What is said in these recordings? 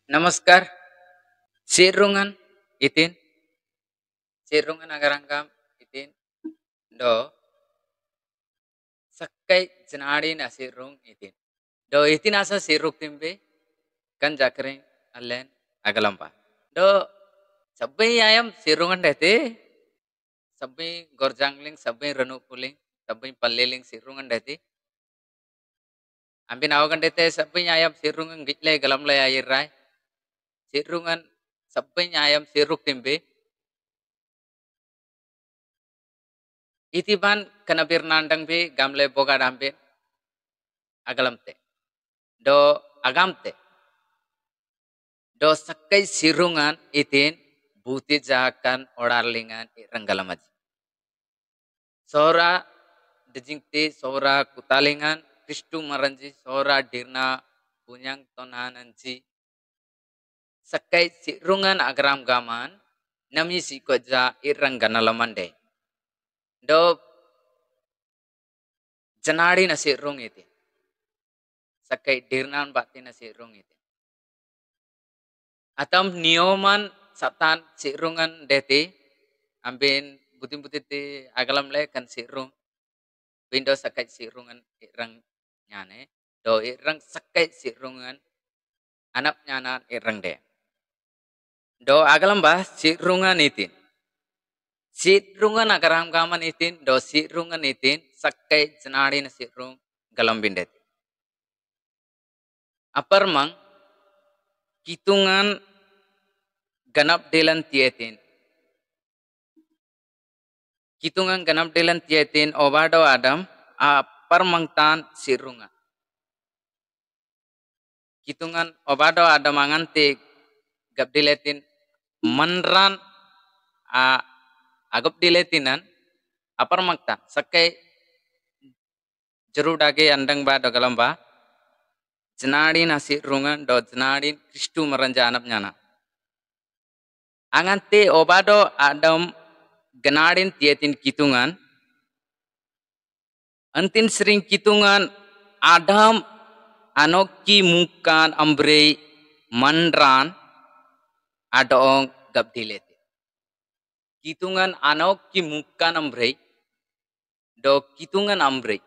Namaskar, sirrungan itin, sirrungan agarangkam itin, do sakkai janadi na sirrung itin. Do itin asa sirruk timbe kan jakring allen agalampa. Do sabbai ayam sirrungan dete, sabbai gorjangling, sabbai ranupuling, sabbai palleling sirrungan dete. Ambin awakan dete sabbai ayam sirrungan gitle galamla ayirrai, sirrungan sabbai ayam sirruk timbe. Itiban kanabir nandang be gamle boga dambe agalamte. Do agamte. Do sakkai sirungan itin buti jakan orarlingan ranggalamaji. Sora dejingti sora kutalingan Kristu maranji sora dirna punyang tonananji. Sakkai sirungan agram gaman nami si koja irang ganalamande. Do janari na sirung itin. Sakai dirnan bakti na sirung itin. Atam nioman satan sirungan deti ambin buti-buti ti agalam le kan sirung bindo sakai sirungan irang nyane do irang sakai sirungan anak nyana irang de do agalam bah sirungan itin sirungan agaram gaman itin do sirungan itin sakai janadi na sirung galam bindet apar mang kitungan ganap delan tietin kitungan ganap delan tietin obado adam a permangtan sirungan kitungan obado adam angante gap diletin manran a agap diletinan apar magta sakai jerudage andang ba do galamba janadi na sirungan do janadi Kristu maranja anap nyana angante obado adam ganadin tietin kitungan antin sering kitungan adam anoki mukan ambrei manran adong gap dilete kitungan anoki mukan ambrei do kitungan ambrei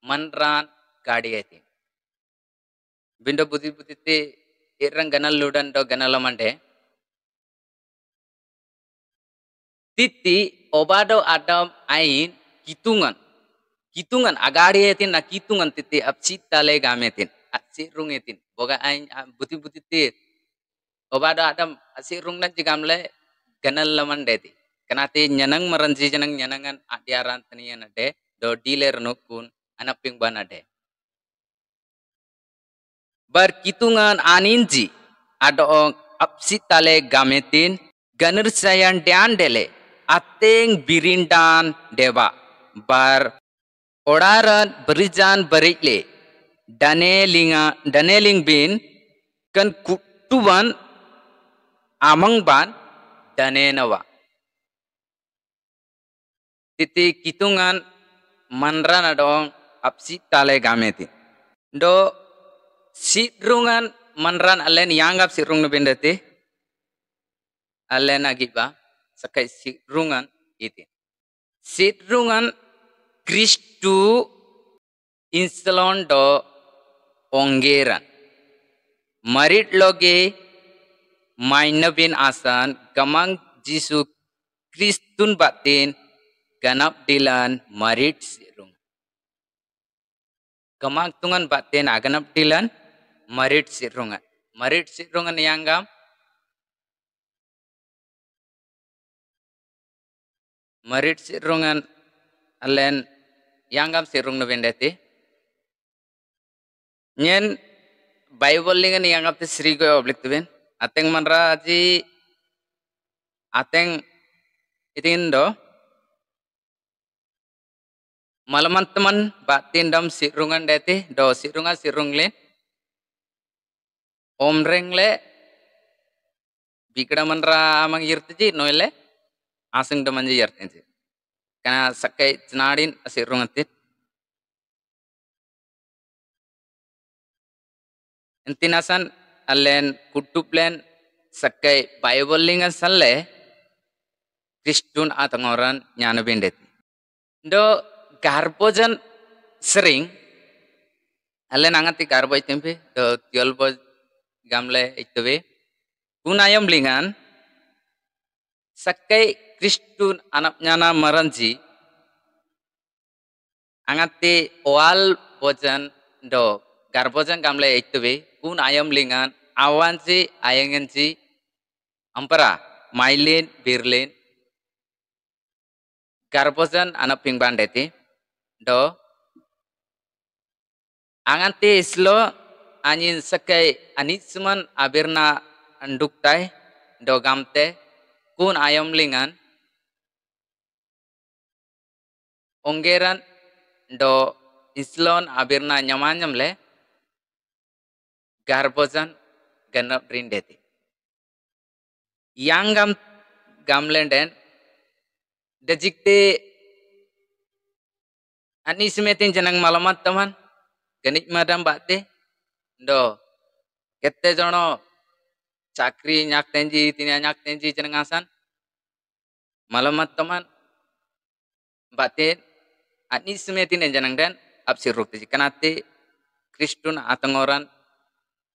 manran gadiyetin bindo buti buti te irang ganal ludan do ganalamande titi obado adam ain kitungan agadiyetin na kitungan titi apsita le gametin asirungetin boga ain buti buti te obado adam asirung na jigamle ganal lamandeti kanati nyanang maranji janang nyanangan adiaran taniyan ade do diler nukun anaping banade bar kitungan aninji ado apsitale gametin ganir sayan diandele ateng birindan deba bar odaran berijan berikle daneling bin kan kutuban amang ban danenawa titi kitungan manran adong apsitale gametin do sirungan manran alen yangap sirung na bindati alen agiba sakai sirungan itin sirungan Kristu insalon do ongeran marit loge mainabin asan gamang Jisu Kristun batin ganap dilan marit sirung gamang tungan batin aganap dilan marit sirungan yanggam marit sirungan alen yanggam sirung na bindati nyen Bible lingan yanggam te sri go oblik tubin ateng manra ji ateng itin do malaman teman batin dam sirungan deti do sirungan sirunglen omrengle bikda manra amang yirtiji noile asing do manji yirtiji kana sakai janadin sirungatit entinasan allen kutuplen sakai Bible lingan salle Kristun atangoran nyana bindet. Do garbojan sering allen angati garbo itempe do tiolbo gamle itwe kunayam lingan sakai Kristun anak nyana maranji angati oal bojan do garbojan gamle itwe kun ayam lingan awanji ayangenji ampara mailin birlin garbojan anak pingban deti do angante islo anin sakai anisman abirna anduktai do gamte kun ayam lingan ongeran do islon abirna nyamanyam le garbojan ganap rindeti yang gamlenden dejikte anismetin janang malamat teman ganit madam bakte do kette jono chakri nyak tenji tinia nyak tenji jenengasan malamat teman bakte anismetin janang den absir rukti kanate Kristun atangoran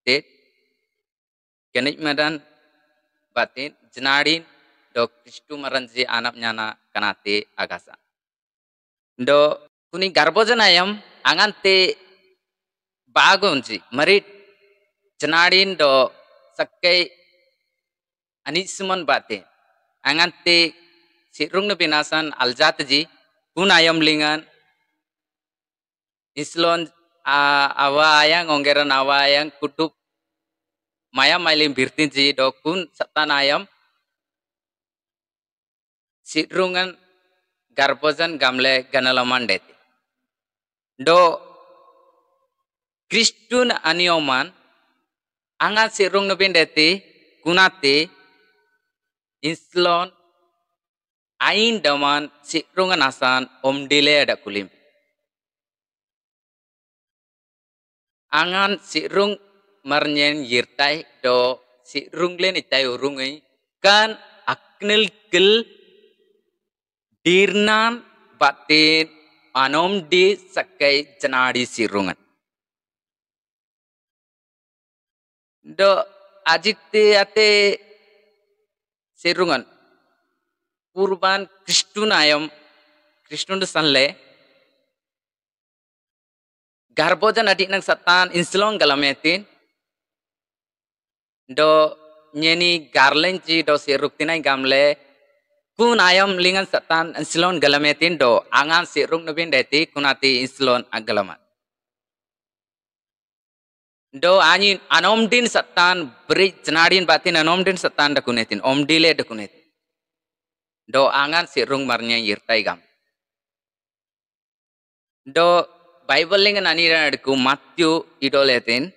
te ganit madan batin jenadin do Kristu maranji anak nyana kanate agasa do kuni garbojan ayam angante bagonji marit jenadin do sakai anisman bate angante sirung na binasan aljatji kun ayam lingan islon awa ayang ongeran awa ayang kutup maya mailim birtinji do kun satan ayam sirungan garbojan gamle ganalaman deti do Kristun anioman angat sirung nubin deti kunate islon ain daman sirungan asan omdile ada kulim angan sirung marnyen yirtai do sirung len itai urungai kan aknil kil dirnan batin anom di sakai jenadi sirungan do ajikte ate sirungan kurban Kristun ayam Kristun sanle garbojan adik nang satan inslong galametin do nyeni garlenji do siruktinai gamle kun ayam lingan satan inslon galametin do angan sirung nubin deti kunati inslon agalamat do anin anomdin satan beri jenadin batin anomdin satan dakunetin omdile dakunetin do angan sirung marnya yirtai gam do Bible lingan anira adku Matthew idoletin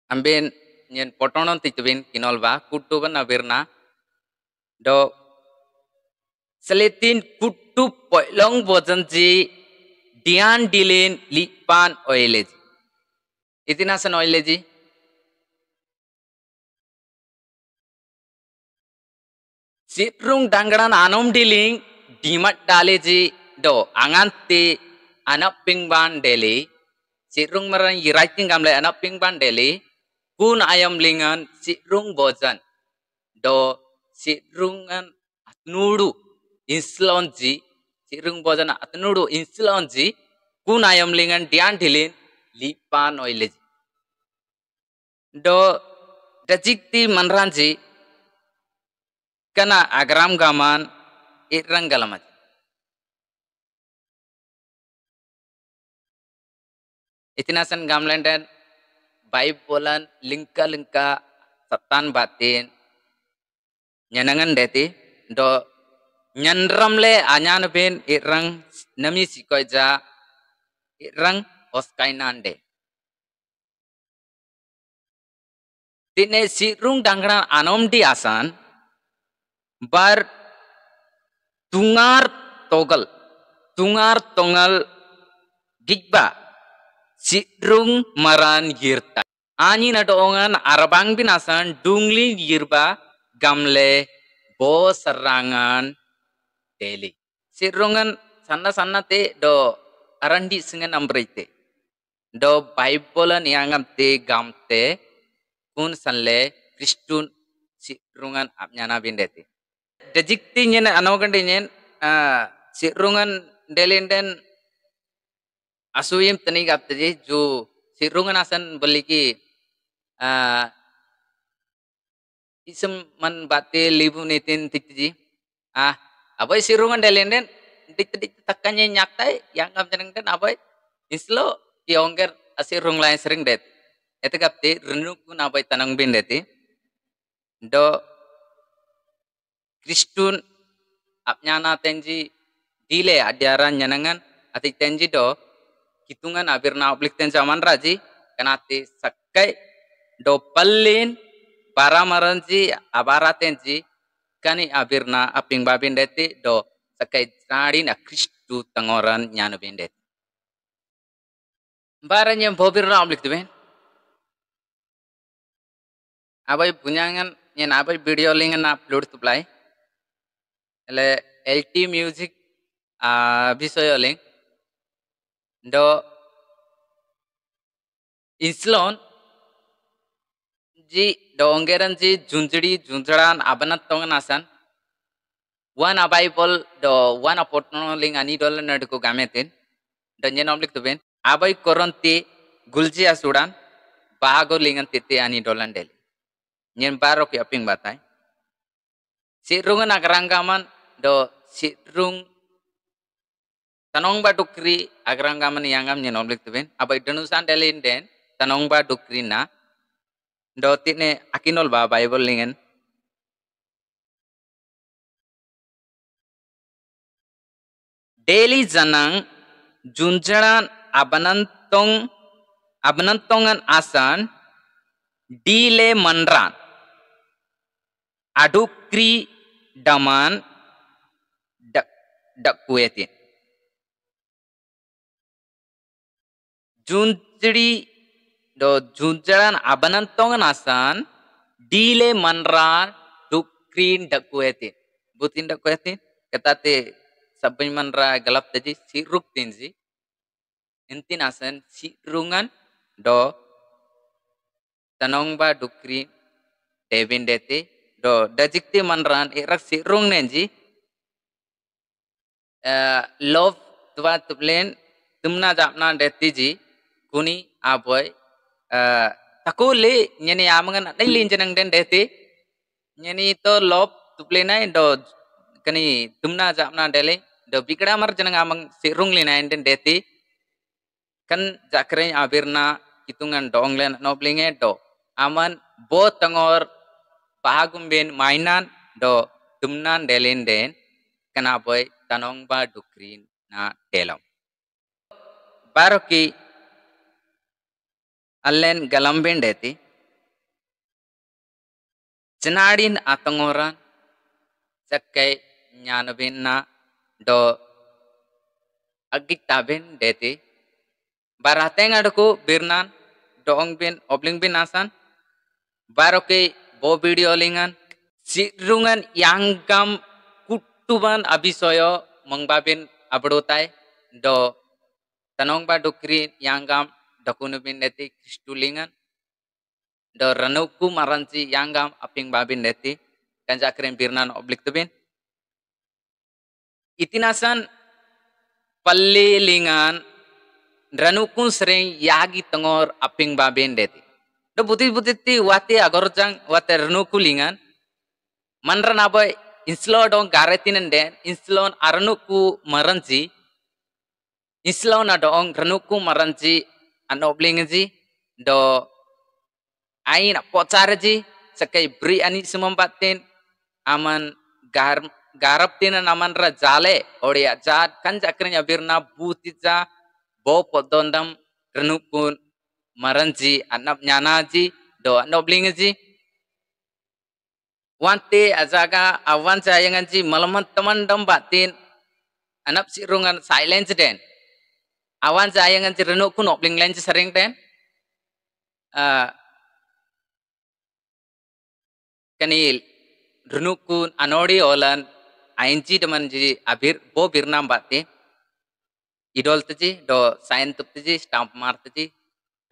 ambin nyen potonon titubin kinolba kutuban abirna do seletin kutup poilong bojanji dian dilin lipan oileji itinasan oileji sitrung dangran anom diling dimat daleji do angante anak pingban deli sitrung maran yiraiting gamle anak pingban deli kun ayam lingan sitrung bojan do sitrungan atnudu inslonji sitrung bojan atnudu inslonji kun ayam lingan dian dilin lipan oileji do dajikti manranji kana agram gaman irang galamat itinasan gamlenden Bible lingka satan batin nyanangan deti do nyanramle anyan ben irang nami sikoja irang oskainande tine sirung dangran anom di asan bar tungar tongal gigba Sidrung maran yirta. Ani na doongan arabang binasan dungli yirba gamle bo serangan deli. Sidrungan sana te do arandi singan ambrite. Do Bible niangam te gamte kun sanle Kristun sidrungan apnyana bindete. Dejikti nyen anogandi nyen sidrungan delinden asuyim tani gapte jo sidrungan asan beliki isem man bate libu nitin tikji abai sidrungan delinden dik takanya nyaktai yang gam jeneng den abai islo yongger asirung lain sering det eta gapte renuk kun abai tanang bindete do Kristun apnyana tenji dile adiaran nyanangan atik tenji do hitungan abirna oblik ten zaman raji kanati sakai do pallin baramaranji abara tenji kani abirna aping babin deti do sakai tradi na Kristu tangoran nyano bindet baranya bobirna oblik tuben abai punyangan nyen abai video link na upload tuplai ele LT music bisoyo link do inslon ji dongeran ji junjdi junjran abanat tongan asan one bible do one apotno ling ani dol nadko gametin do nyen oblik tuben abai koronti gulji asudan bahago lingan tete ani dolan del nyen baro ki aping batai sidrungan agranggaman do sidrung tanong ba dukri agranggaman yangam nyen oblik tuben abai denusan delin den tanong ba dukri na do tine akinol ba bible lingen daily janang junjaran abanantongan asan dile manran adukri daman dakuetin junjdi do junjaran abanantongan asan dile manran dukrin dakuetin butin dakuetin ketate sabun manra galap tadi siruk tinji intin asan sirungan do tanong ba dukri devin dete do dajikti manran irak sirung nenji love twa tuplen tumna japna deti ji kuni aboy takule nyeni amangan dailin jenang den deti nyeni to love tuplena do kani tumna japna dele do bikda mar jenang amang sirung lina den deti kan jakre abirna hitungan donglen noblinge do aman bo tangor pahagumbin mainan do tumnan delin den kana boy tanong ba dukrin na delom baroki allen galambin deti cenadin atangoran sakai nyanabin na do agik tabin deti barateng adku birnan doong bin obling bin asan baroke bo video lingan sidrungan yangkam kutuban abisoyo mangbabin abrotai do tanong ba dukri yangkam dakunubin neti kristulingan do ranuku maranci yangkam aping babin neti kanjakren birnan oblik tubin itinasan palle lingan ranukun sering yagi tengor aping babin deti do buti wate agorjang wate ranuku lingan manran aboy inslo dong garetinen den inslon aranuku maranji inslon adong ranuku maranji anoblingi do ain pocarji sakai bri ani sumambatin aman garap tinan aman ra jale odia jat kan jakrenya birna butija bo podondam renukun maranji anap nyanaji do anoblingi wante ajaga awan jayanganji malaman teman dam batin anap sirungan silence den Awan sayangan cirenuk kun opling lain sering ten. Kanil renuk kun anori olan ainci teman ji abir bo birnam bate idol teji do sain tup teji stamp mar teji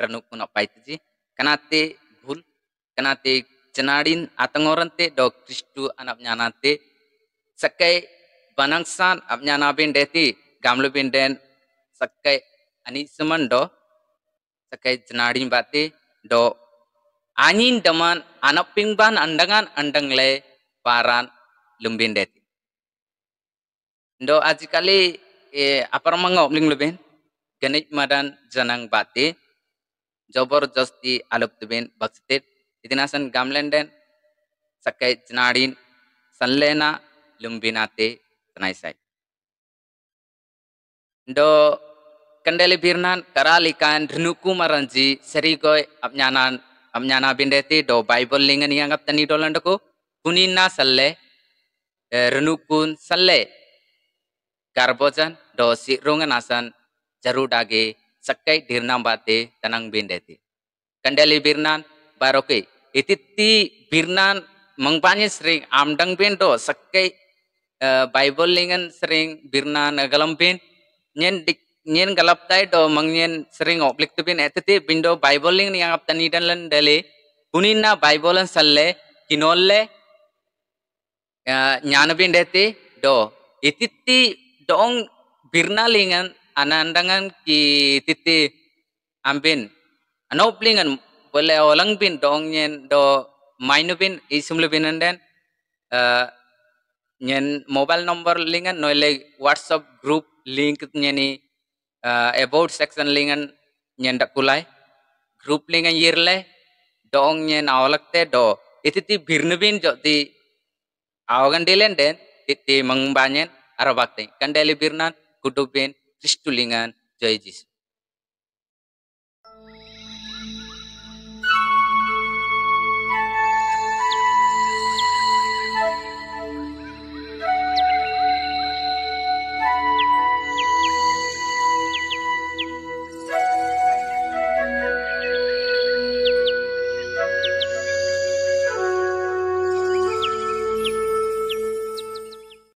renuk kun opai teji kanate bhul kanate cenadin atangorante do Kristu anap nyanate sakai banangsan apnyana bin deti gamlu bin den sakai ani seman do sakai cenadin bate do anin daman anaping ban andangan andang le paran lumbin deti do ajikali apar mangop ling leben ganit madan janang bate jobor josti alup tubin bakstet itinasan gamlenden sakai cenadin sanlena lumbinate tenaisai do kendali birnan karalikan renuku maranji serigoi apnyana bindeti do bible lingan yang ap tani dolandako kunina salle renukun salle garbojan do si rungan asan jarudage sakai dirnam bate tanang bindeti kendali birnan baroke ititti birnan mangpanye sering amdang bindo sakai bible lingan sering birnan galam bin nyen galap tai do mangyen sering oplik tu bin etete bindo bible ling ni ap tani dan lan dale kunina bible an salle kinolle nyana bin dete do ititti dong birna lingan anandangan ki titi ambin anoplingan boleh olang bin dong nyen do mainu bin isumlu bin anden nyen mobile number lingan noile whatsapp group link nyeni about section lingan nyen dakulai group lingan yirle dong nyen awalakte do ititi birnubin joti awagan dilen den titi mangbanyen arabakte kandeli birnan kudubin Kristu lingan joy Jesus